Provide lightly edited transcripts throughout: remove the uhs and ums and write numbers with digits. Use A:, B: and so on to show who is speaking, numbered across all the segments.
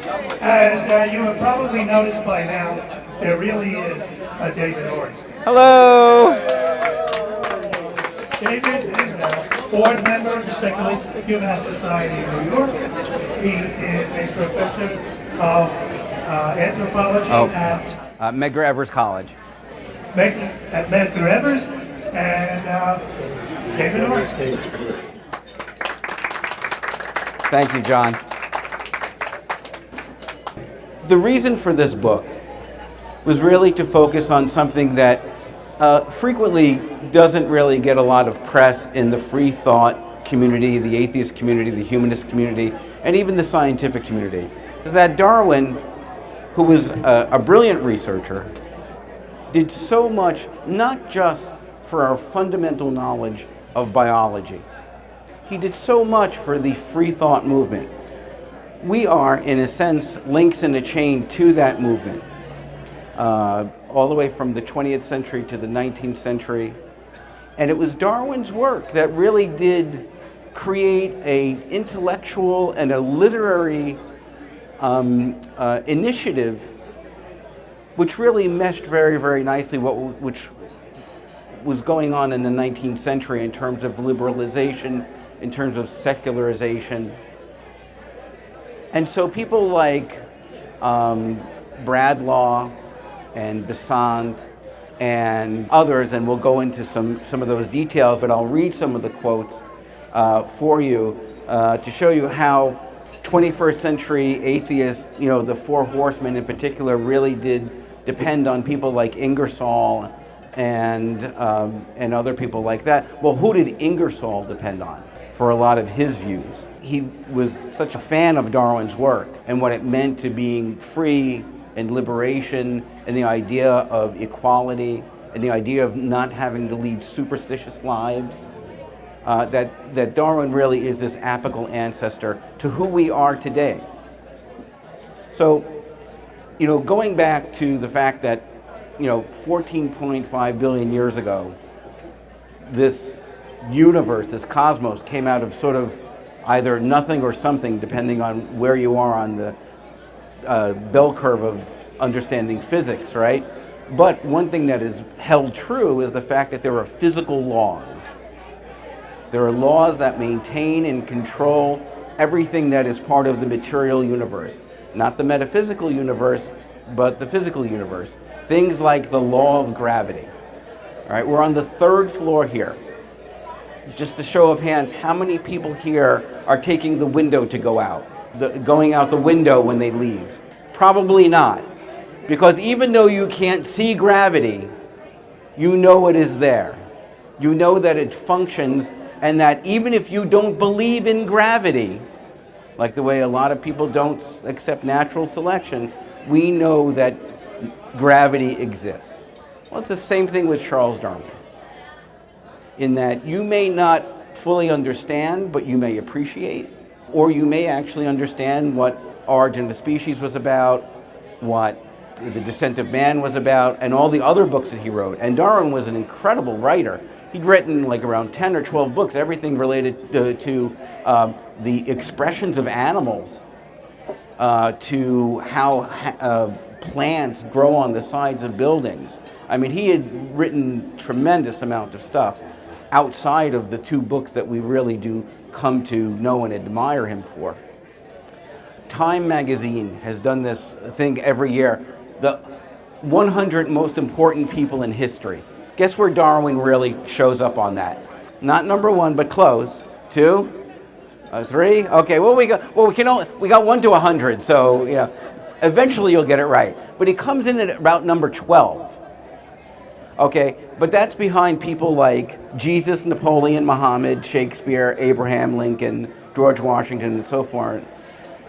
A: As you have probably noticed by now, there really is a David Orenstein.
B: Hello!
A: David is a board member of the Secular Humanist Society of New York. He is a professor of anthropology at
B: Medgar Evers College.
A: At Medgar Evers, and David Orenstein.
B: Thank you, John. The reason for this book was really to focus on something that frequently doesn't really get a lot of press in the free thought community, the atheist community, the humanist community, and even the scientific community. Is that Darwin, who was a brilliant researcher, did so much not just for our fundamental knowledge of biology. He did so much for the free thought movement. We are, in a sense, links in a chain to that movement, all the way from the 20th century to the 19th century. And it was Darwin's work that really did create an intellectual and a literary initiative which really meshed very, very nicely which was going on in the 19th century in terms of liberalization, in terms of secularization. And so people like Bradlaugh and Besant and others, and we'll go into some of those details, but I'll read some of the quotes for you to show you how 21st century atheists, the Four Horsemen in particular, really did depend on people like Ingersoll and other people like that. Well, who did Ingersoll depend on for a lot of his views? He was such a fan of Darwin's work and what it meant to being free and liberation and the idea of equality and the idea of not having to lead superstitious lives. That Darwin really is this apical ancestor to who we are today. So, going back to the fact that, 14.5 billion years ago, this universe, this cosmos, came out of sort of either nothing or something, depending on where you are on the bell curve of understanding physics, right? But one thing that is held true is the fact that there are physical laws. There are laws that maintain and control everything that is part of the material universe. Not the metaphysical universe, but the physical universe. Things like the law of gravity. All right, we're on the third floor here. Just a show of hands, how many people here are taking the window to go out? Going out the window when they leave? Probably not. Because even though you can't see gravity, you know it is there. You know that it functions, and that even if you don't believe in gravity, like the way a lot of people don't accept natural selection, we know that gravity exists. Well, it's the same thing with Charles Darwin, in that you may not fully understand, but you may appreciate, or you may actually understand what Origin of the Species was about, what The Descent of Man was about, and all the other books that he wrote. And Darwin was an incredible writer. He'd written like around 10 or 12 books, everything related to the expressions of animals, to how plants grow on the sides of buildings. I mean, he had written tremendous amount of stuff outside of the two books that we really do come to know and admire him for. Time magazine has done this thing every year, the 100 most important people in history. Guess where Darwin really shows up on that? Not number one, but close. 2, 3. Okay. Well, we got 1 to 100. So eventually you'll get it right. But he comes in at about number 12. Okay, but that's behind people like Jesus, Napoleon, Muhammad, Shakespeare, Abraham Lincoln, George Washington, and so forth.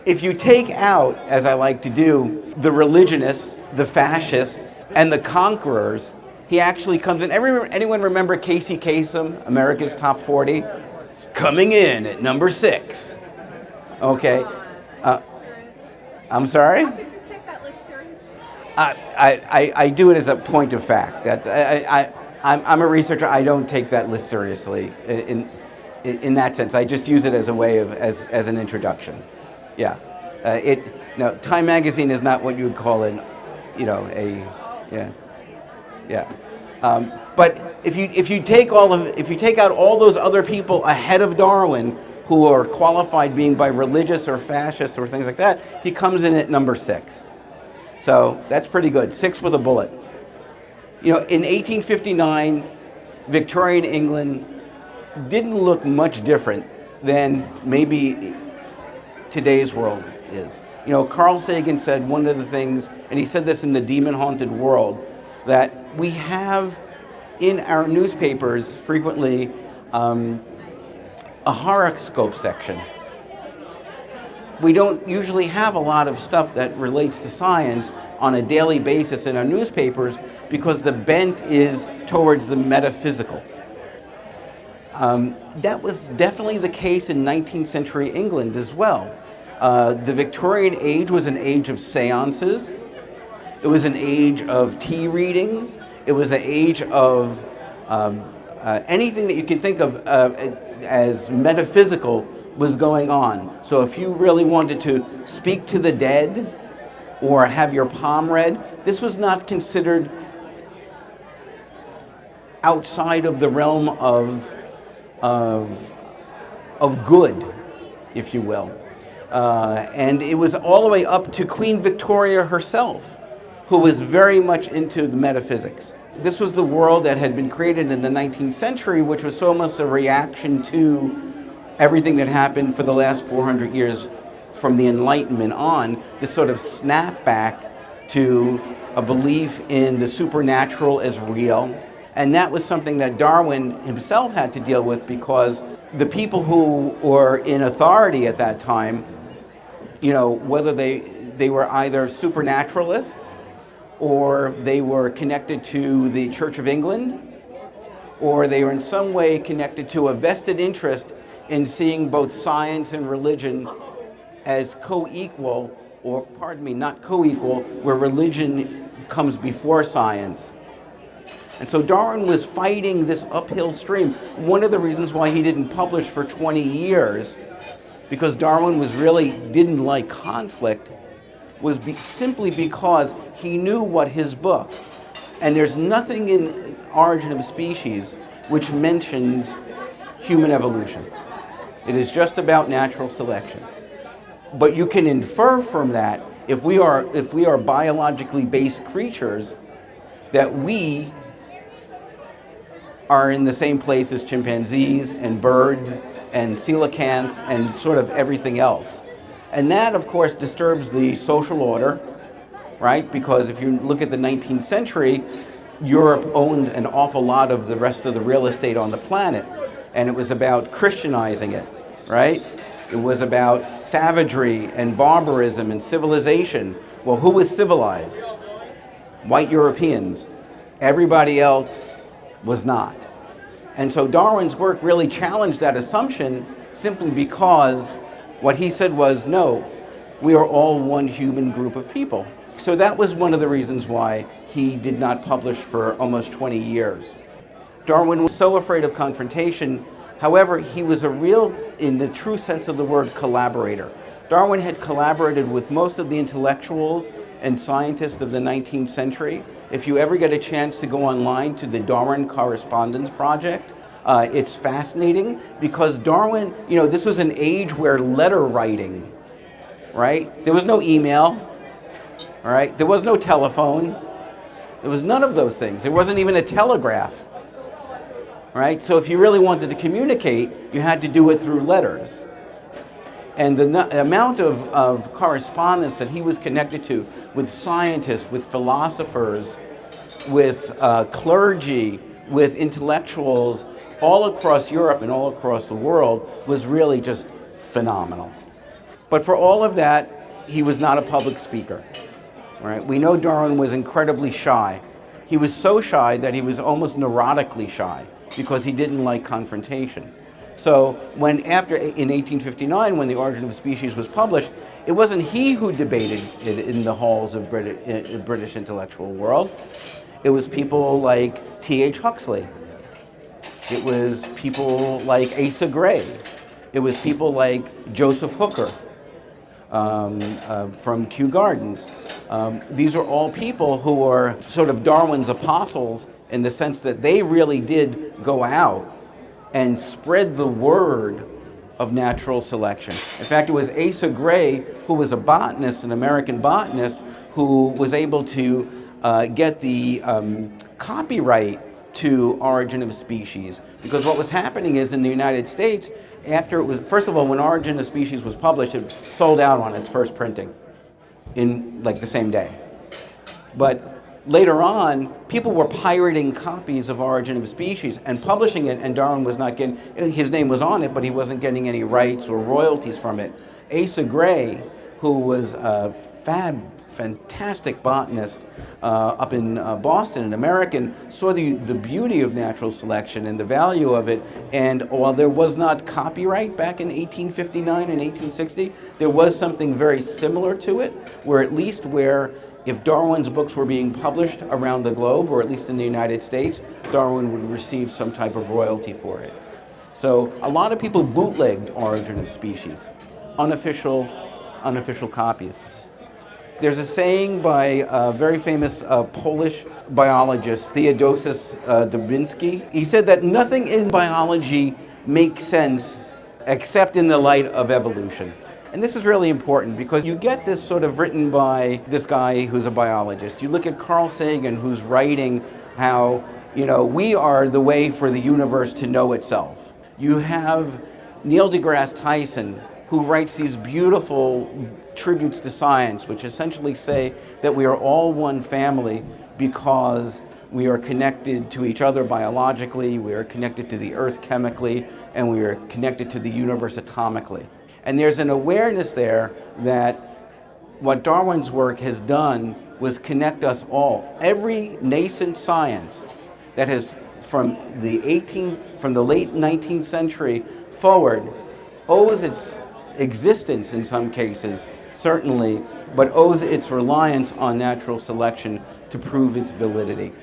B: If you take out, as I like to do, the religionists, the fascists, and the conquerors, he actually comes in. Anyone remember Casey Kasem, America's Top 40? Coming in at number 6. Okay. I'm sorry?
C: Did you take that list seriously?
B: I do it as a point of fact. I'm a researcher. I don't take that list seriously in that sense. I just use it as a way of as an introduction. Yeah. Now, Time magazine is not what you would call but if you take out all those other people ahead of Darwin who are qualified being by religious or fascist or things like that, he comes in at number 6. So that's pretty good, 6 with a bullet. In 1859, Victorian England didn't look much different than maybe today's world is. Carl Sagan said one of the things, and he said this in The Demon Haunted World, that we have in our newspapers frequently a horoscope section. We don't usually have a lot of stuff that relates to science on a daily basis in our newspapers because the bent is towards the metaphysical. That was definitely the case in 19th century England as well. The Victorian age was an age of seances. It was an age of tea readings. It was an age of anything that you can think of as metaphysical was going on. So if you really wanted to speak to the dead or have your palm read, this was not considered outside of the realm of good, if you will. And it was all the way up to Queen Victoria herself, who was very much into the metaphysics. This was the world that had been created in the 19th century, which was almost a reaction to everything that happened for the last 400 years from the Enlightenment on, this sort of snapback to a belief in the supernatural as real. And that was something that Darwin himself had to deal with because the people who were in authority at that time, whether they were either supernaturalists or they were connected to the Church of England, or they were in some way connected to a vested interest in seeing both science and religion as co-equal, or pardon me, not co-equal, where religion comes before science. And so Darwin was fighting this uphill stream. One of the reasons why he didn't publish for 20 years, because Darwin didn't like conflict, was simply because he knew what his book, and there's nothing in Origin of Species which mentions human evolution. It is just about natural selection. But you can infer from that, if we are biologically based creatures, that we are in the same place as chimpanzees and birds and coelacanths and sort of everything else. And that, of course, disturbs the social order, right? Because if you look at the 19th century, Europe owned an awful lot of the rest of the real estate on the planet, and it was about Christianizing it, right? It was about savagery and barbarism and civilization. Well, who was civilized? White Europeans. Everybody else was not. And so Darwin's work really challenged that assumption simply because what he said was, no, we are all one human group of people. So that was one of the reasons why he did not publish for almost 20 years. Darwin was so afraid of confrontation. However, he was in the true sense of the word, collaborator. Darwin had collaborated with most of the intellectuals and scientists of the 19th century. If you ever get a chance to go online to the Darwin Correspondence Project, it's fascinating because Darwin, this was an age where letter writing, right? There was no email, all right? There was no telephone. There was none of those things. There wasn't even a telegraph, right? So if you really wanted to communicate, you had to do it through letters. And the amount of correspondence that he was connected to with scientists, with philosophers, with clergy, with intellectuals, all across Europe and all across the world was really just phenomenal. But for all of that, he was not a public speaker. Right? We know Darwin was incredibly shy. He was so shy that he was almost neurotically shy because he didn't like confrontation. So in 1859, when The Origin of Species was published, it wasn't he who debated it in the halls of British intellectual world. It was people like T.H. Huxley. It was people like Asa Gray. It was people like Joseph Hooker. from Kew Gardens. These are all people who are sort of Darwin's apostles in the sense that they really did go out and spread the word of natural selection. In fact, it was Asa Gray, who was a botanist, an American botanist, who was able to get the copyright to Origin of Species. Because what was happening is in the United States, after it was, first of all, when Origin of Species was published, it sold out on its first printing in like the same day. But later on, people were pirating copies of Origin of Species and publishing it, and Darwin was not getting, his name was on it, but he wasn't getting any rights or royalties from it. Asa Gray, who was a fantastic botanist up in Boston, an American, saw the beauty of natural selection and the value of it, and while there was not copyright back in 1859 and 1860, there was something very similar to it, where at least where if Darwin's books were being published around the globe, or at least in the United States, Darwin would receive some type of royalty for it. So a lot of people bootlegged Origin of Species, unofficial copies. There's a saying by a very famous Polish biologist, Theodosis Dubinsky. He said that nothing in biology makes sense except in the light of evolution. And this is really important because you get this sort of written by this guy who's a biologist. You look at Carl Sagan, who's writing how, we are the way for the universe to know itself. You have Neil deGrasse Tyson, who writes these beautiful tributes to science, which essentially say that we are all one family because we are connected to each other biologically, we are connected to the earth chemically, and we are connected to the universe atomically. And there's an awareness there that what Darwin's work has done was connect us all. Every nascent science that has, from the late 19th century forward, owes its existence in some cases, certainly, but owes its reliance on natural selection to prove its validity.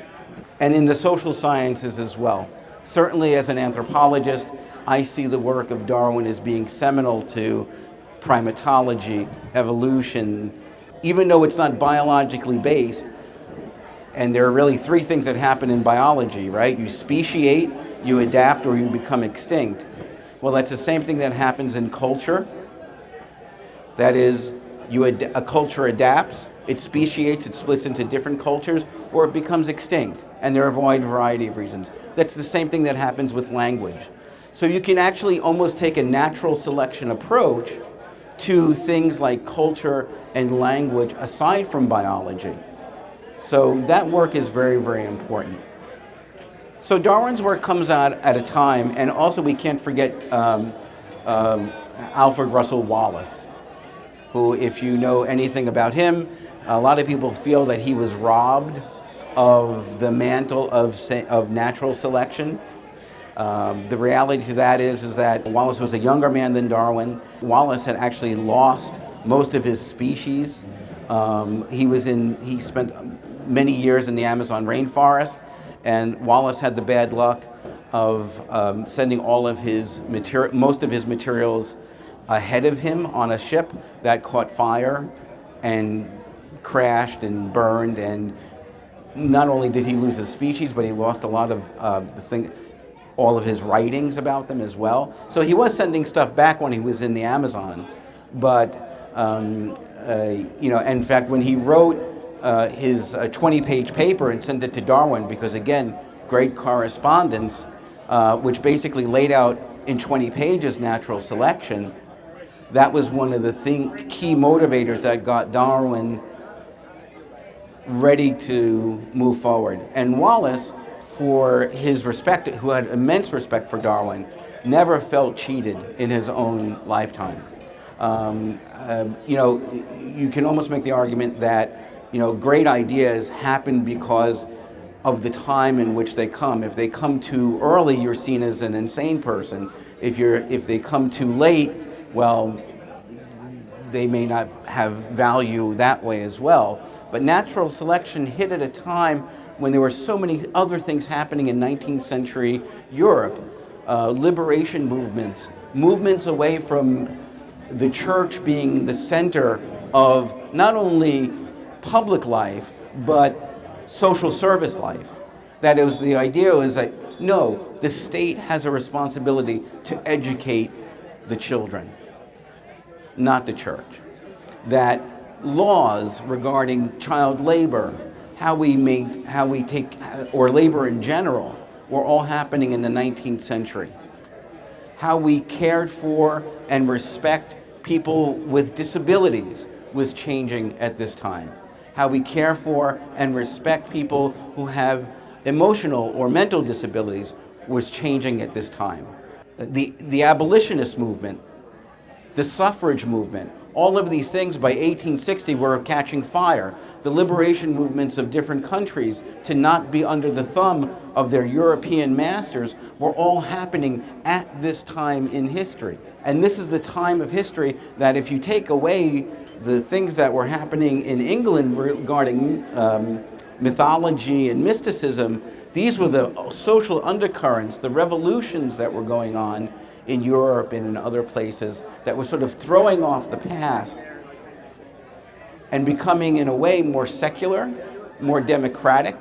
B: And in the social sciences as well. Certainly as an anthropologist, I see the work of Darwin as being seminal to primatology, evolution, even though it's not biologically based. And there are really three things that happen in biology, right? You speciate, you adapt, or you become extinct. Well, that's the same thing that happens in culture. That is, a culture adapts, it speciates, it splits into different cultures, or it becomes extinct. And there are a wide variety of reasons. That's the same thing that happens with language. So you can actually almost take a natural selection approach to things like culture and language aside from biology. So that work is very, very important. So Darwin's work comes out at a time, and also we can't forget Alfred Russel Wallace, who, if you know anything about him, a lot of people feel that he was robbed of the mantle of natural selection. The reality to that is that Wallace was a younger man than Darwin. Wallace had actually lost most of his species. He spent many years in the Amazon rainforest, and Wallace had the bad luck of sending most of his materials ahead of him on a ship that caught fire and crashed and burned, and not only did he lose his species, but he lost a lot of all of his writings about them as well. So he was sending stuff back when he was in the Amazon, but in fact, when he wrote his 20-page paper and sent it to Darwin, because again, great correspondence, which basically laid out in 20 pages natural selection, that was one of the key motivators that got Darwin ready to move forward. And Wallace, for his respect, who had immense respect for Darwin, never felt cheated in his own lifetime. You can almost make the argument that great ideas happen because of the time in which they come. If they come too early, you're seen as an insane person. If they come too late, well, they may not have value that way as well. But natural selection hit at a time when there were so many other things happening in 19th century Europe. Liberation movements away from the church being the center of not only public life, but social service life. That is, the idea is that, no, the state has a responsibility to educate the children, not the church. That laws regarding child labor, how we take, or labor in general, were all happening in the 19th century. How we cared for and respect people with disabilities was changing at this time. How we care for and respect people who have emotional or mental disabilities was changing at this time. The abolitionist movement, the suffrage movement, all of these things by 1860 were catching fire. The liberation movements of different countries to not be under the thumb of their European masters were all happening at this time in history. And this is the time of history that if you take away the things that were happening in England regarding mythology and mysticism, these were the social undercurrents, the revolutions that were going on in Europe and in other places that were sort of throwing off the past and becoming, in a way, more secular, more democratic,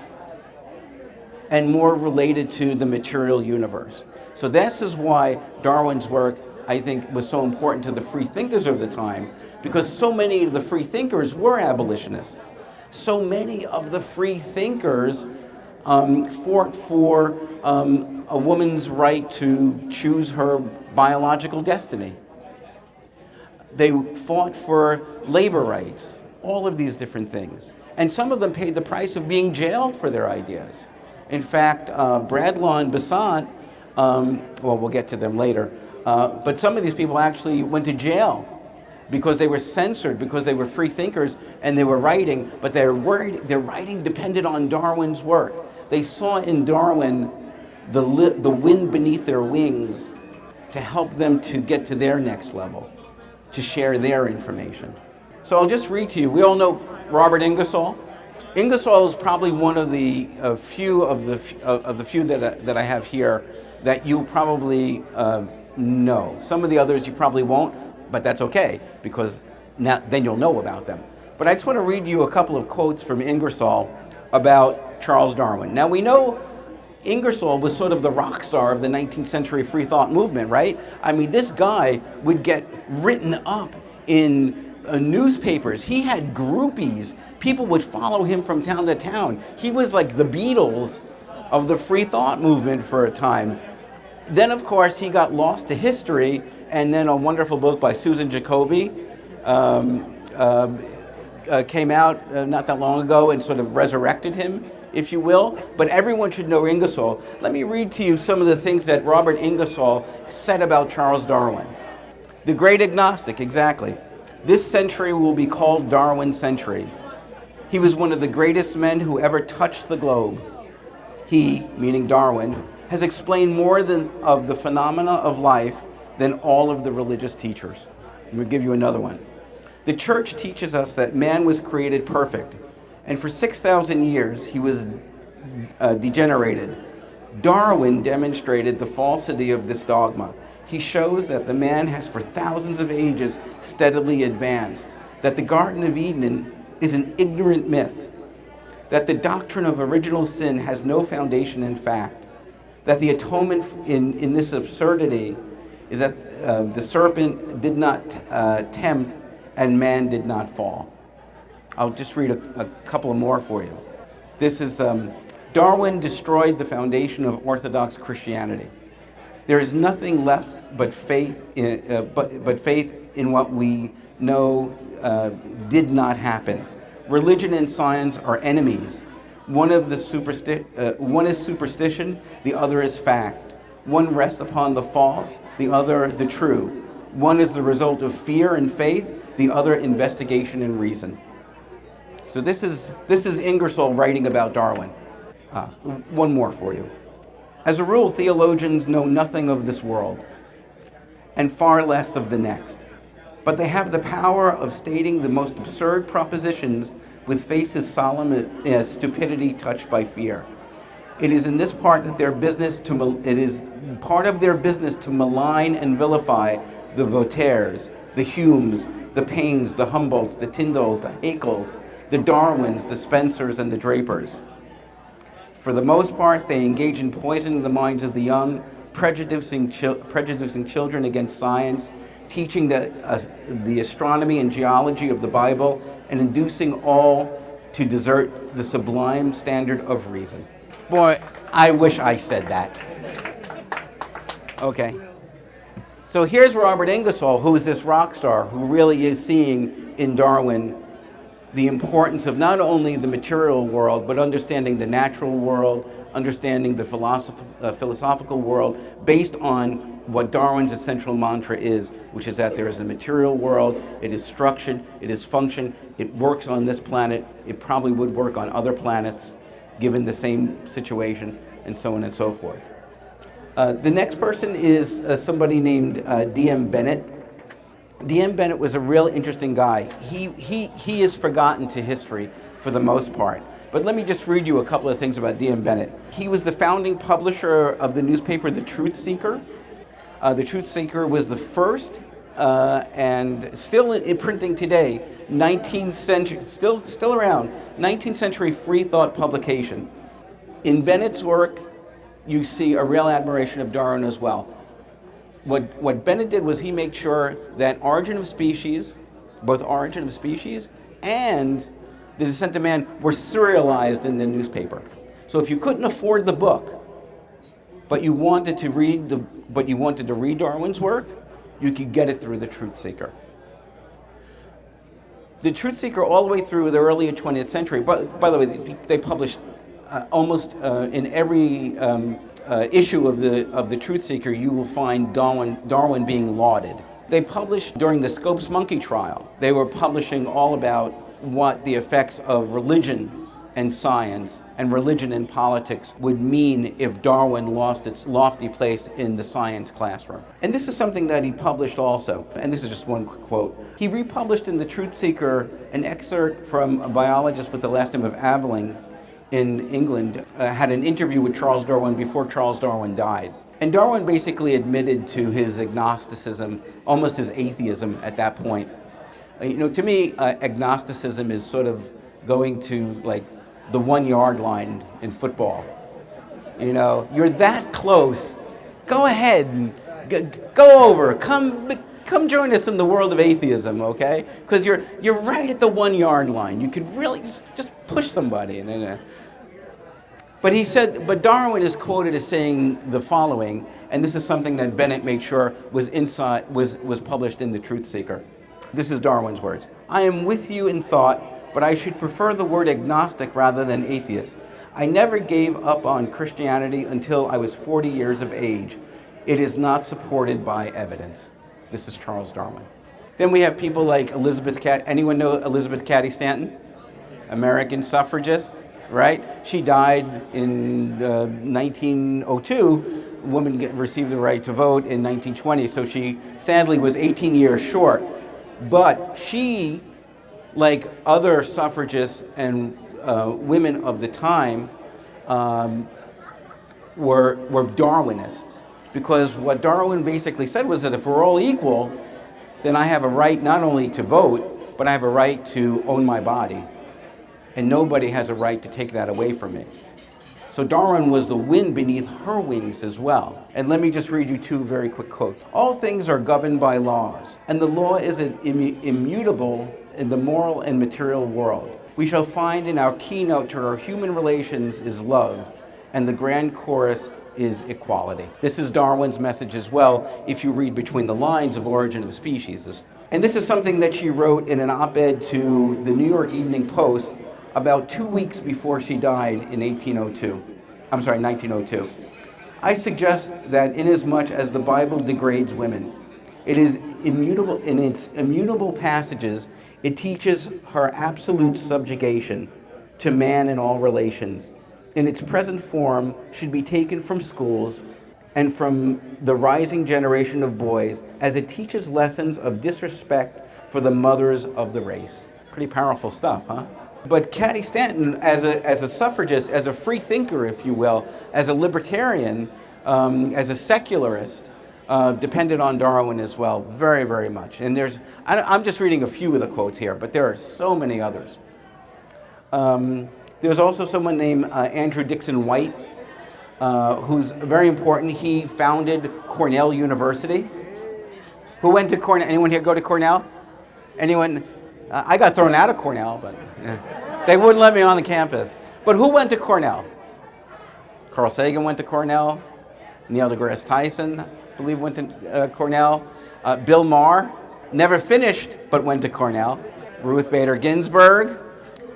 B: and more related to the material universe. So this is why Darwin's work, I think, was so important to the free thinkers of the time, because so many of the free thinkers were abolitionists. So many of the free thinkers fought for a woman's right to choose her biological destiny. They fought for labor rights, all of these different things. And some of them paid the price of being jailed for their ideas. In fact, Bradlaugh and Besant, well, we'll get to them later, but some of these people actually went to jail because they were censored, because they were free thinkers and they were writing, but their writing depended on Darwin's work. They saw in Darwin the wind beneath their wings to help them to get to their next level, to share their information. So I'll just read to you. We all know Robert Ingersoll. Ingersoll is probably one of the few that I have here that you probably know. Some of the others you probably won't, but that's okay, because then you'll know about them. But I just want to read you a couple of quotes from Ingersoll about Charles Darwin. Now, we know Ingersoll was sort of the rock star of the 19th century Freethought movement, right? I mean, this guy would get written up in newspapers. He had groupies. People would follow him from town to town. He was like the Beatles of the Freethought movement for a time. Then, of course, he got lost to history, and then a wonderful book by Susan Jacoby came out not that long ago and sort of resurrected him, if you will. But everyone should know Ingersoll. Let me read to you some of the things that Robert Ingersoll said about Charles Darwin. The great agnostic, exactly. This century will be called Darwin's century. He was one of the greatest men who ever touched the globe. He, meaning Darwin, has explained more of the phenomena of life than all of the religious teachers. Let me give you another one. The church teaches us that man was created perfect, and for 6,000 years he was degenerated. Darwin demonstrated the falsity of this dogma. He shows that the man has for thousands of ages steadily advanced, that the Garden of Eden is an ignorant myth, that the doctrine of original sin has no foundation in fact, that the atonement in this absurdity is that the serpent did not tempt and man did not fall. I'll just read a couple more for you. This is, Darwin destroyed the foundation of Orthodox Christianity. There is nothing left but faith in what we know did not happen. Religion and science are enemies. One is superstition, the other is fact. One rests upon the false, the other the true. One is the result of fear and faith, the other investigation and reason. So this is Ingersoll writing about Darwin. One more for you. As a rule, theologians know nothing of this world, and far less of the next. But they have the power of stating the most absurd propositions with faces solemn as stupidity touched by fear. It is in this part that it is part of their business to malign and vilify the Voltaires, the Humes, the Paines, the Humboldts, the Tyndalls, the Haeckels, the Darwins, the Spencers, and the Drapers. For the most part, they engage in poisoning the minds of the young, prejudicing children against science, teaching the astronomy and geology of the Bible, and inducing all to desert the sublime standard of reason. Boy, I wish I said that. Okay. So here's Robert Ingersoll, who is this rock star who really is seeing in Darwin the importance of not only the material world, but understanding the natural world, understanding the philosophical world, based on what Darwin's essential mantra is, which is that there is a material world, it is structured, it is functioned, it works on this planet, it probably would work on other planets, given the same situation, and so on and so forth. The next person is somebody named D.M. Bennett. D.M. Bennett was a real interesting guy. He is forgotten to history for the most part. But let me just read you a couple of things about D.M. Bennett. He was the founding publisher of the newspaper The Truth Seeker. The Truth Seeker was the first and still in printing today, 19th century, still around, 19th century Freethought publication. In Bennett's work, you see a real admiration of Darwin as well. What Bennett did was he made sure that Origin of Species, both Origin of Species and The Descent of Man, were serialized in the newspaper. So if you couldn't afford the book, but you wanted to read Darwin's work, you could get it through The Truth Seeker. The Truth Seeker, all the way through the early 20th century, by the way, they published almost in every issue of the Truth Seeker, you will find Darwin being lauded. They published during the Scopes monkey trial. They were publishing all about what the effects of religion and science and religion and politics would mean if Darwin lost its lofty place in the science classroom. And this is something that he published also, and this is just one quote. He republished in the Truth Seeker an excerpt from a biologist with the last name of Aveling in England, had an interview with Charles Darwin before Charles Darwin died. And Darwin basically admitted to his agnosticism, almost his atheism at that point. To me, agnosticism is sort of going to like the 1 yard line in football. You're that close. Go ahead and go over. Come join us in the world of atheism, okay? Because you're right at the 1 yard line. You could really just push somebody. But Darwin is quoted as saying the following, and this is something that Bennett made sure was published in The Truth Seeker. This is Darwin's words. "I am with you in thought, but I should prefer the word agnostic rather than atheist. I never gave up on Christianity until I was 40 years of age. It is not supported by evidence." This is Charles Darwin. Then we have people like Elizabeth Cady. Anyone know Elizabeth Cady Stanton? American suffragist, right? She died in 1902. A woman received the right to vote in 1920, so she sadly was 18 years short. But she, like other suffragists and women of the time, were Darwinists. Because what Darwin basically said was that if we're all equal, then I have a right not only to vote, but I have a right to own my body. And nobody has a right to take that away from me. So Darwin was the wind beneath her wings as well. And let me just read you two very quick quotes. "All things are governed by laws, and the law is immutable in the moral and material world. We shall find in our keynote to our human relations is love, and the grand chorus is equality." This is Darwin's message as well, if you read between the lines of Origin of Species. And this is something that she wrote in an op-ed to the New York Evening Post about 2 weeks before she died in 1902. "I suggest that inasmuch as the Bible degrades women, it is immutable in its immutable passages, it teaches her absolute subjugation to man in all relations. In its present form should be taken from schools and from the rising generation of boys, as it teaches lessons of disrespect for the mothers of the race." Pretty powerful stuff, huh? But Cady Stanton, as a suffragist, as a free thinker, if you will, as a libertarian, as a secularist, depended on Darwin as well, very, very much. And I'm just reading a few of the quotes here, but there are so many others. There's also someone named Andrew Dixon White, who's very important. He founded Cornell University. Who went to Cornell? Anyone here go to Cornell? Anyone? I got thrown out of Cornell, but they wouldn't let me on the campus. But who went to Cornell? Carl Sagan went to Cornell. Neil deGrasse Tyson, I believe, went to Cornell. Bill Maher never finished, but went to Cornell. Ruth Bader Ginsburg.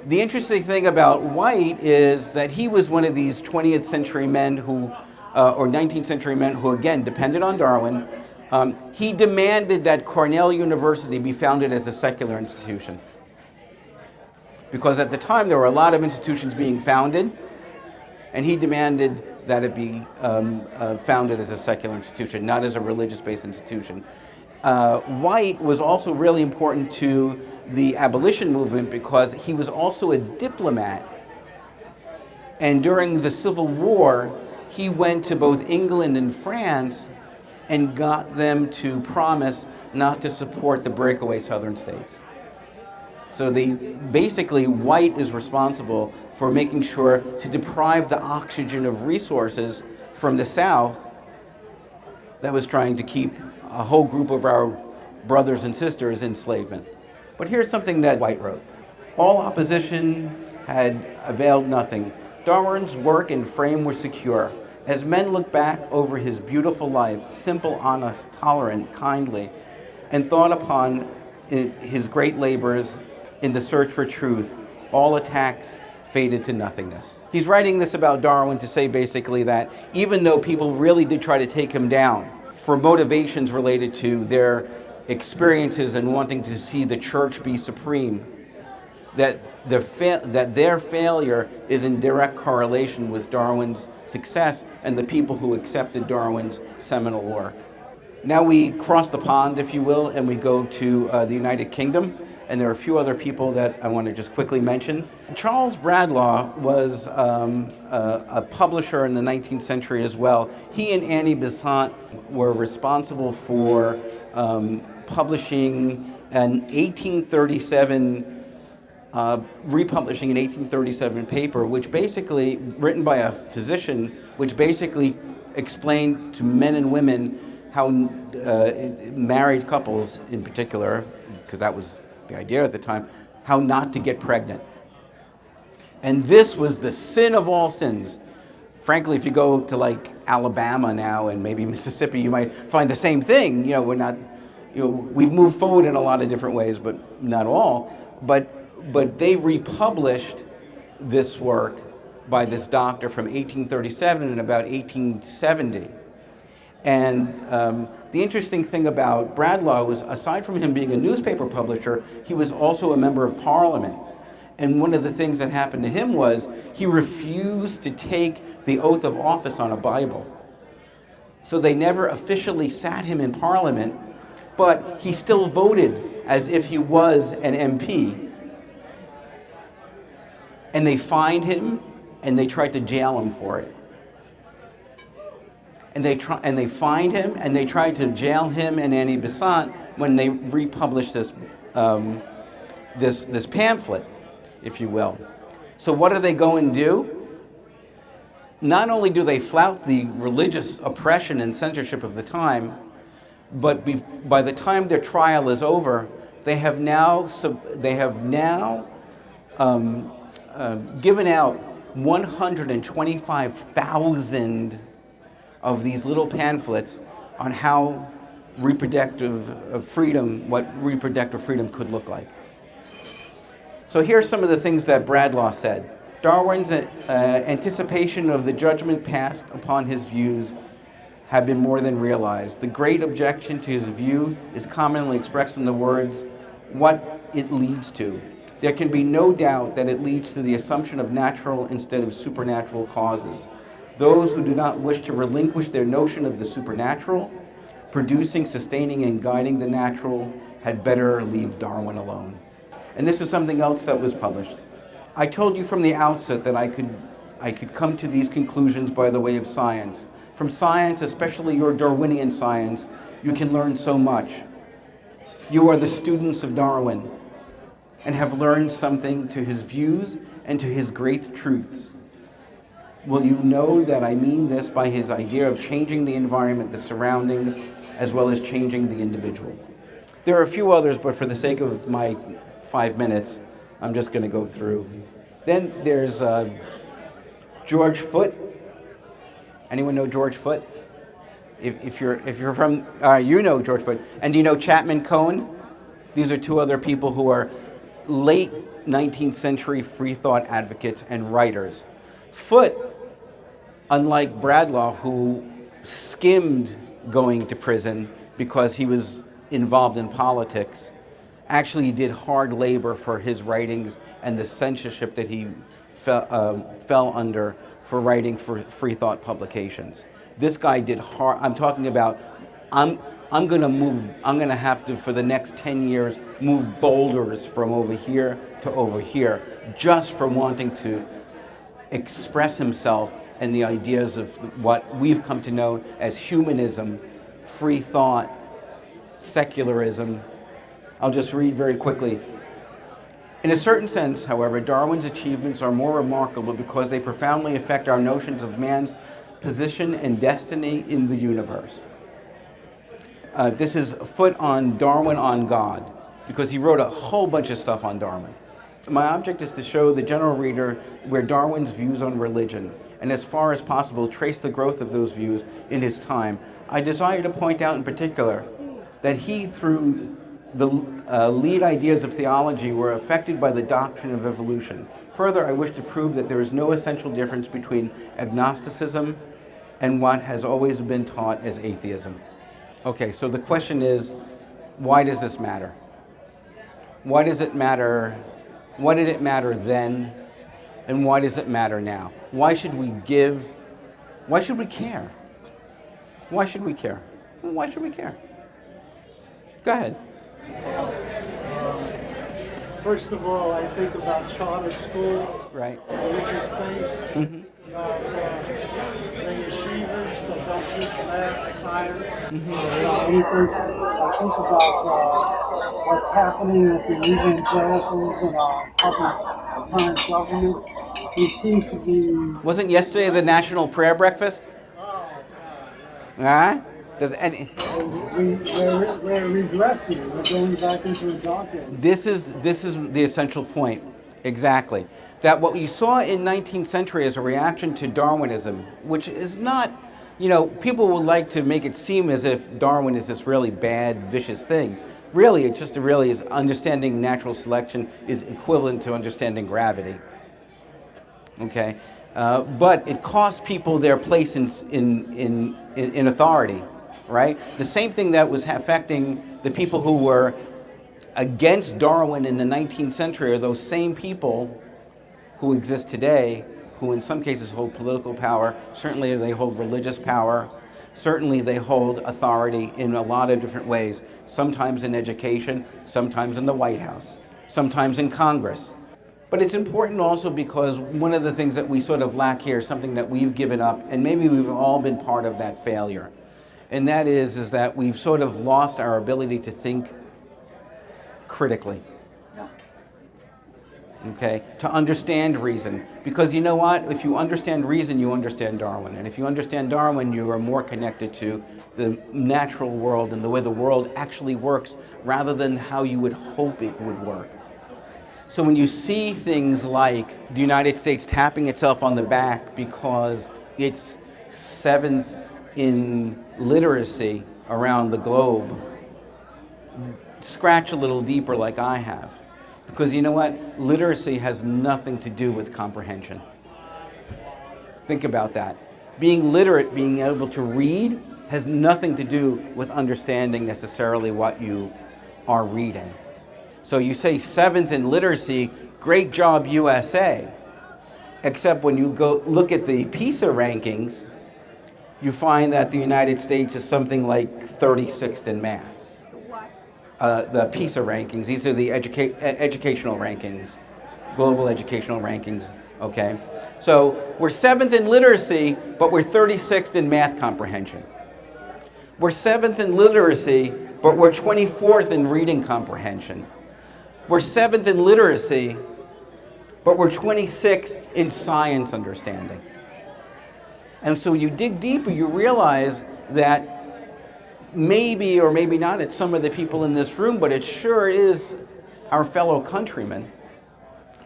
B: The interesting thing about White is that he was one of these 20th century men who, or 19th century men who, again, depended on Darwin. He demanded that Cornell University be founded as a secular institution. Because at the time there were a lot of institutions being founded, and he demanded that it be founded as a secular institution, not as a religious-based institution. White was also really important to the abolition movement because he was also a diplomat. And during the Civil War, he went to both England and France and got them to promise not to support the breakaway southern states. So basically, White is responsible for making sure to deprive the oxygen of resources from the South that was trying to keep a whole group of our brothers and sisters in enslavement. But here's something that White wrote. All opposition had availed nothing. Darwin's work and frame were secure. As men look back over his beautiful life, simple, honest, tolerant, kindly, and thought upon his great labors in the search for truth, all attacks faded to nothingness. He's writing this about Darwin to say basically that even though people really did try to take him down for motivations related to their experiences and wanting to see the church be supreme, that their failure is in direct correlation with Darwin's success and the people who accepted Darwin's seminal work. Now we cross the pond, if you will, and we go to the United Kingdom, and there are a few other people that I want to just quickly mention. Charles Bradlaugh was a publisher in the 19th century as well. He and Annie Besant were responsible for publishing an 1837 republishing an 1837 paper, which basically, written by a physician, which basically explained to men and women how married couples in particular, because that was the idea at the time, how not to get pregnant. And this was the sin of all sins. Frankly, if you go to like Alabama now and maybe Mississippi, you might find the same thing. We've moved forward in a lot of different ways, but not all. But they republished this work by this doctor from 1837 and about 1870. And the interesting thing about Bradlaugh was, aside from him being a newspaper publisher, he was also a member of Parliament. And one of the things that happened to him was he refused to take the oath of office on a Bible. So they never officially sat him in Parliament, but he still voted as if he was an MP. And they fined him, and they tried to jail him for it. And they fined him, and they tried to jail him and Annie Besant when they republished this this pamphlet, if you will. So what do they go and do? Not only do they flout the religious oppression and censorship of the time, but by the time their trial is over, they have now given out 125,000 of these little pamphlets on how reproductive freedom could look like. So here's some of the things that Bradlaugh said. Darwin's anticipation of the judgment passed upon his views have been more than realized. The great objection to his view is commonly expressed in the words, what it leads to. There can be no doubt that it leads to the assumption of natural instead of supernatural causes. Those who do not wish to relinquish their notion of the supernatural, producing, sustaining, and guiding the natural, had better leave Darwin alone. And this is something else that was published. I told you from the outset that I could come to these conclusions by the way of science. From science, especially your Darwinian science, you can learn so much. You are the students of Darwin and have learned something to his views and to his great truths. Will you know that I mean this by his idea of changing the environment, the surroundings, as well as changing the individual? There are a few others, but for the sake of my 5 minutes, I'm just going to go through. Then there's George Foote. Anyone know George Foote? If you're from, you know George Foote. And do you know Chapman Cohen? These are two other people who are late 19th century freethought advocates and writers. Foote, unlike Bradlaugh, who skimmed going to prison because he was involved in politics, actually did hard labor for his writings and the censorship that he fell under for writing for freethought publications. This guy did hard. I'm talking about, I'm going to have to, for the next 10 years, move boulders from over here to over here, just for wanting to express himself and the ideas of what we've come to know as humanism, free thought, secularism. I'll just read very quickly. In a certain sense, however, Darwin's achievements are more remarkable because they profoundly affect our notions of man's position and destiny in the universe. This is Foote on Darwin on God, because he wrote a whole bunch of stuff on Darwin. My object is to show the general reader where Darwin's views on religion, and as far as possible, trace the growth of those views in his time. I desire to point out in particular that he, through the lead ideas of theology, were affected by the doctrine of evolution. Further, I wish to prove that there is no essential difference between agnosticism and what has always been taught as atheism. Okay, so the question is, why does this matter? Why does it matter? Why did it matter then? And why does it matter now? Why should we give? Why should we care? Why should we care? Why should we care? Go ahead.
C: First of all, I think about charter schools,
B: Right.
C: religious-based, about the yeshivas that don't teach math, science, anything. I think about what's happening with the evangelicals and our current government. We seem to be...
B: Wasn't yesterday the National Prayer Breakfast?
C: Oh, God,
B: Huh? Does any?
C: we're regressing. We're going back into the dark age.
B: This is the essential point, exactly. That what you saw in 19th century as a reaction to Darwinism, which is not, people would like to make it seem as if Darwin is this really bad, vicious thing. Really, it just really is understanding natural selection is equivalent to understanding gravity. Okay, but it costs people their place in authority. Right? The same thing that was affecting the people who were against Darwin in the 19th century are those same people who exist today, who in some cases hold political power, certainly they hold religious power, certainly they hold authority in a lot of different ways, sometimes in education, sometimes in the White House, sometimes in Congress. But it's important also because one of the things that we sort of lack here, something that we've given up, and maybe we've all been part of that failure, and that is that we've sort of lost our ability to think critically. Okay, to understand reason. Because you know what? If you understand reason, you understand Darwin. And if you understand Darwin, you are more connected to the natural world and the way the world actually works rather than how you would hope it would work. So when you see things like the United States tapping itself on the back because it's 7th in literacy around the globe, scratch a little deeper like I have. Because you know what? Literacy has nothing to do with comprehension. Think about that. Being literate, being able to read, has nothing to do with understanding necessarily what you are reading. So you say 7th in literacy, great job USA. Except when you go look at the PISA rankings, you find that the United States is something like 36th in math. The PISA rankings, these are the educational rankings, global educational rankings okay? So we're 7th in literacy, but we're 36th in math comprehension. We're 7th in literacy, but we're 24th in reading comprehension. We're 7th in literacy, but we're 26th in science understanding. And so when you dig deeper, you realize that maybe or maybe not it's some of the people in this room, but it sure is our fellow countrymen.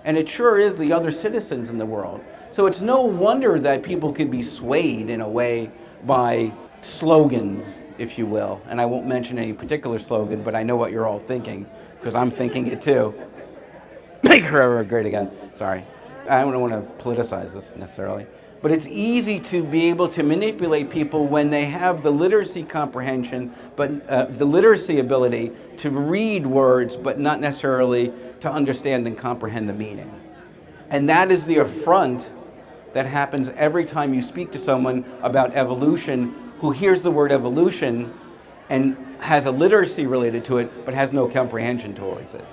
B: And it sure is the other citizens in the world. So it's no wonder that people could be swayed in a way by slogans, if you will. And I won't mention any particular slogan, but I know what you're all thinking, because I'm thinking it too. Make America great again. Sorry. I don't want to politicize this necessarily. But it's easy to be able to manipulate people when they have the literacy comprehension, but the literacy ability to read words, but not necessarily to understand and comprehend the meaning. And that is the affront that happens every time you speak to someone about evolution who hears the word evolution and has a literacy related to it, but has no comprehension towards it,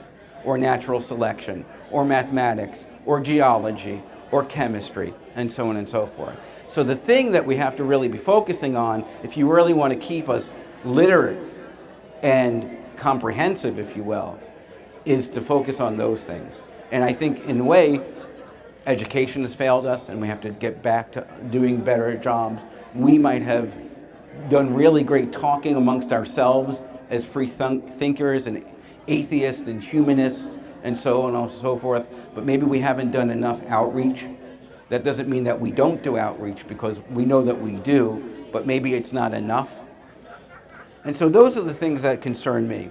B: or natural selection, or mathematics, or geology, or chemistry, and so on and so forth. So the thing that we have to really be focusing on, if you really want to keep us literate and comprehensive, if you will, is to focus on those things. And I think, in a way, education has failed us, and we have to get back to doing better jobs. We might have done really great talking amongst ourselves as free thinkers and atheists and humanists and so on and so forth, but maybe we haven't done enough outreach. That doesn't mean that we don't do outreach, because we know that we do, but maybe it's not enough. And so those are the things that concern me.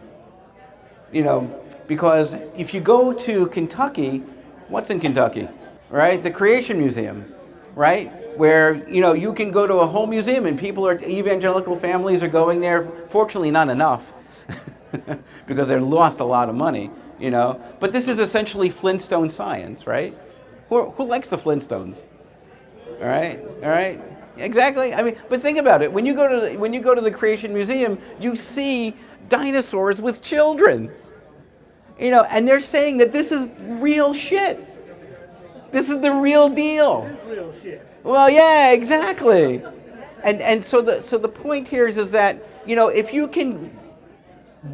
B: You know, because if you go to Kentucky, what's in Kentucky, right? The Creation Museum, right? Where, you know, you can go to a whole museum and people are, evangelical families are going there, fortunately not enough, because they've lost a lot of money, you know. But this is essentially Flintstone science, right? Who likes the Flintstones? All right, exactly. I mean, but think about it. When you go to the Creation Museum, you see dinosaurs with children, you know, and they're saying that this is real shit. This is the real deal.
C: It's real shit.
B: Well, yeah, exactly. And so the point here is that, you know, if you can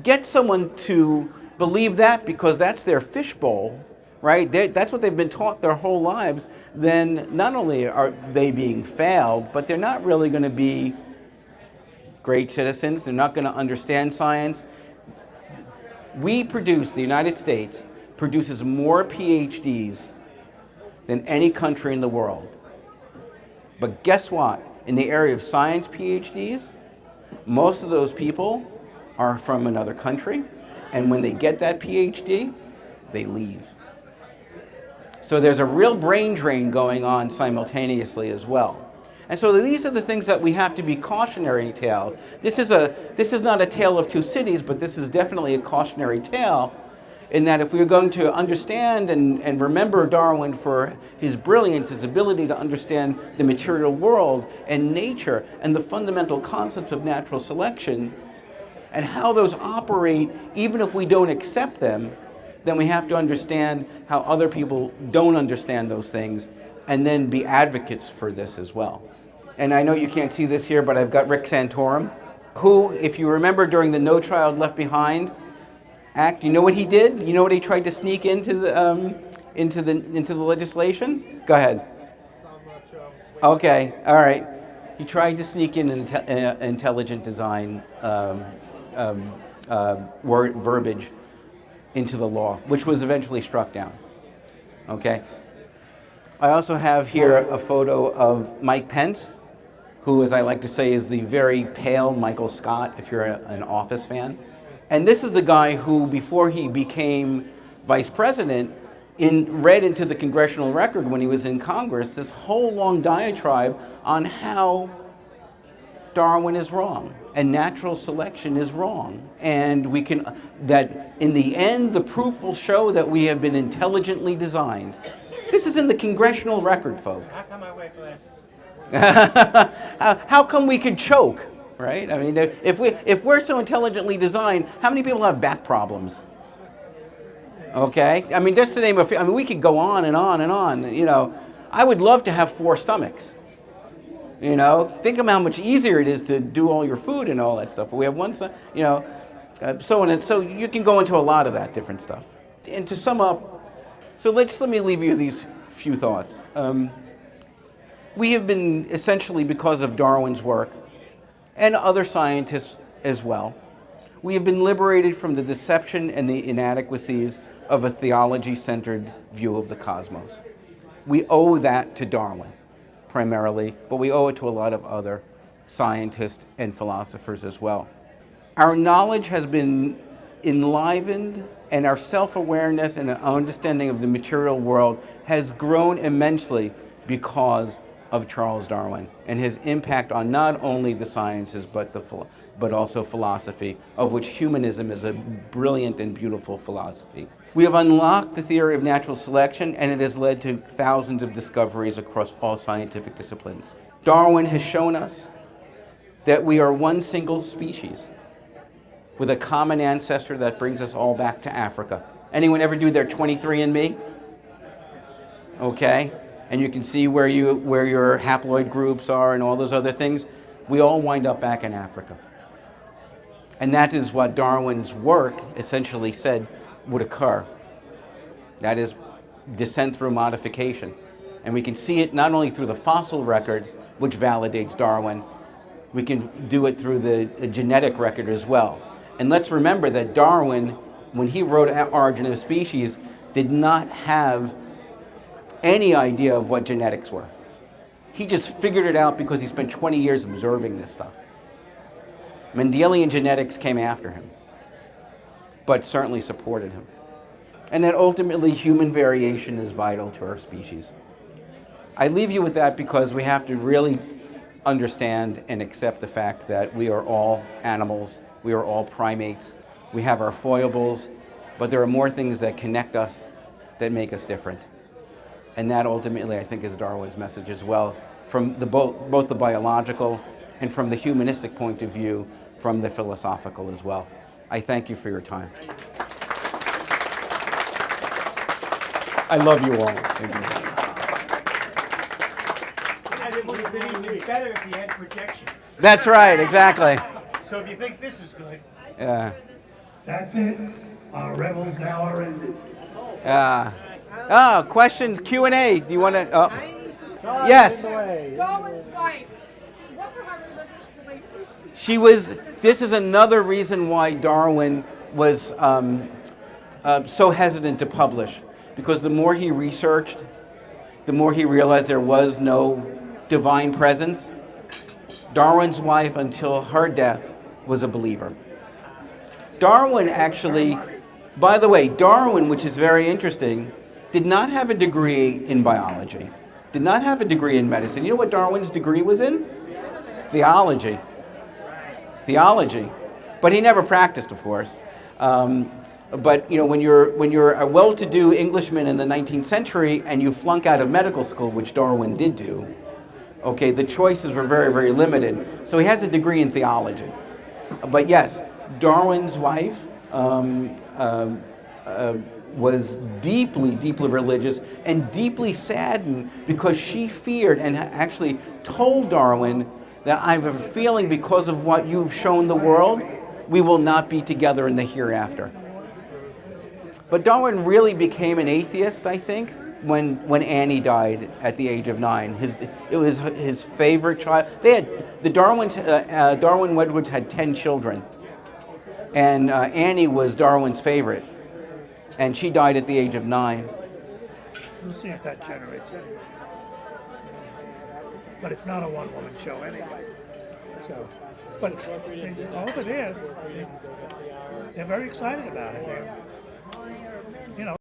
B: get someone to believe that because that's their fishbowl, right? That's what they've been taught their whole lives, then not only are they being failed, but they're not really going to be great citizens. They're not going to understand science. The United States produces more PhDs than any country in the world. But guess what? In the area of science PhDs, most of those people are from another country, and when they get that PhD, they leave. So there's a real brain drain going on simultaneously as well. And so these are the things that we have to be cautionary tale. This is not a tale of two cities, but this is definitely a cautionary tale, in that if we're going to understand and remember Darwin for his brilliance, his ability to understand the material world and nature and the fundamental concepts of natural selection and how those operate, even if we don't accept them, then we have to understand how other people don't understand those things and then be advocates for this as well. And I know you can't see this here, but I've got Rick Santorum, who, if you remember during the No Child Left Behind Act, you know what he did? You know what he tried to sneak into the legislation? Go ahead. Okay, all right. He tried to sneak in intelligent design verbiage into the law, which was eventually struck down. Okay. I also have here a photo of Mike Pence, who, as I like to say, is the very pale Michael Scott, if you're an Office fan. And this is the guy who, before he became vice president, read into the congressional record when he was in Congress this whole long diatribe on how Darwin is wrong and natural selection is wrong. And that in the end, the proof will show that we have been intelligently designed. This is in the congressional record, folks.
A: How come I wear glasses?
B: How come we could choke, right? I mean, if we're so intelligently designed, how many people have back problems? Okay, I mean, just to name a few. I mean, we could go on and on and on, you know. I would love to have 4 stomachs. You know, think of how much easier it is to do all your food and all that stuff. But we have one, you know, so on and so you can go into a lot of that different stuff. And to sum up, so let me leave you these few thoughts. We have been essentially, because of Darwin's work and other scientists as well, we have been liberated from the deception and the inadequacies of a theology-centered view of the cosmos. We owe that to Darwin, primarily, but we owe it to a lot of other scientists and philosophers as well. Our knowledge has been enlivened, and our self-awareness and our understanding of the material world has grown immensely because of Charles Darwin and his impact on not only the sciences but also philosophy, of which humanism is a brilliant and beautiful philosophy. We have unlocked the theory of natural selection, and it has led to thousands of discoveries across all scientific disciplines. Darwin has shown us that we are one single species with a common ancestor that brings us all back to Africa. Anyone ever do their 23andMe? Okay, and you can see where your haploid groups are and all those other things. We all wind up back in Africa. And that is what Darwin's work essentially said would occur. That is descent through modification. And we can see it not only through the fossil record, which validates Darwin, we can do it through the genetic record as well. And let's remember that Darwin, when he wrote Origin of Species, did not have any idea of what genetics were. He just figured it out because he spent 20 years observing this stuff. Mendelian genetics came after him, but certainly supported him. And that ultimately human variation is vital to our species. I leave you with that because we have to really understand and accept the fact that we are all animals, we are all primates, we have our foibles, but there are more things that connect us that make us different. And that ultimately, I think, is Darwin's message as well, from both the biological and from the humanistic point of view, from the philosophical as well. I thank you for your time. I love you all. Thank you.
D: And it would have been even better if you had projection.
B: That's right, exactly.
D: So if you think this is good.
B: Yeah.
A: That's it. Our revels now are ended.
B: Questions, Q&A. Do you want to? Yes.
E: Darwin's wife, what were her religious beliefs?
B: She was. This is another reason why Darwin was so hesitant to publish, because the more he researched, the more he realized there was no divine presence. Darwin's wife, until her death, was a believer. Darwin actually, by the way, Darwin, which is very interesting, did not have a degree in biology, did not have a degree in medicine. You know what Darwin's degree was in? Theology. Theology. But he never practiced, of course. But you know, when you're a well-to-do Englishman in the 19th century and you flunk out of medical school, which Darwin did do, okay, the choices were very, very limited. So he has a degree in theology. But yes, Darwin's wife was deeply, deeply religious and deeply saddened because she feared and actually told Darwin that I have a feeling because of what you've shown the world, we will not be together in the hereafter. But Darwin really became an atheist, I think, when Annie died at the age of 9. It was his favorite child. Darwin Wedgwoods had 10 children, and Annie was Darwin's favorite, and she died at the age of 9.
A: We'll see if that generates anything. But it's not a one-woman show anyway. So, but over there, they're very excited about it. You know.